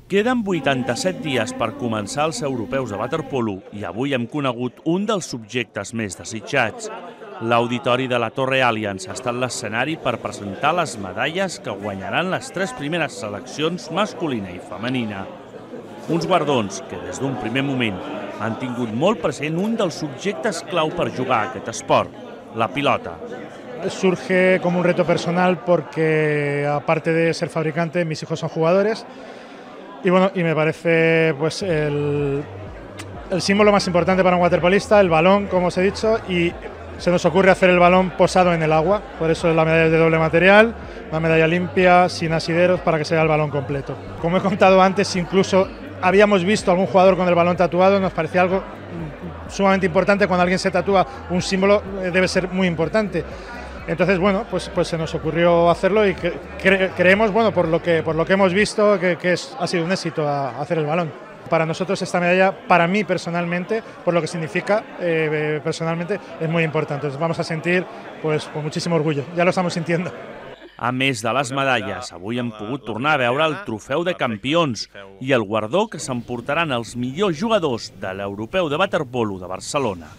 Queden 87 dies per començar els europeus de waterpolo i avui hem conegut un dels subjectes més desitjats. L'auditori de la Torre Allianz ha estat l'escenari per presentar les medalles que guanyaran les 3 primeres seleccions masculina i femenina. Uns guardons que des d'un primer moment han tingut molt present un dels subjectes clau per jugar a aquest esport, la pilota. Surge como un reto personal porque, aparte de ser fabricante, mis hijos son jugadores. Y bueno, y me parece pues el símbolo más importante para un waterpolista, el balón, como os he dicho, y se nos ocurre hacer el balón posado en el agua. Por eso la medalla es de doble material, una medalla limpia, sin asideros, para que sea el balón completo. Como he contado antes, incluso habíamos visto a algún jugador con el balón tatuado, nos parecía algo sumamente importante. Cuando alguien se tatúa un símbolo debe ser muy importante. Entonces, bueno, pues se nos ocurrió hacerlo y creemos, bueno, por lo que hemos visto, que ha sido un éxito hacer el balón. Para nosotros esta medalla, para mí personalmente, por lo que significa personalmente, es muy importante. Entonces vamos a sentir pues muchísimo orgullo, ya lo estamos sintiendo. A més de les medalles, avui hem pogut tornar a veure el trofeu de campions i el guardó que s'emportaran els millors jugadors de l'Europeu de waterpolo de Barcelona.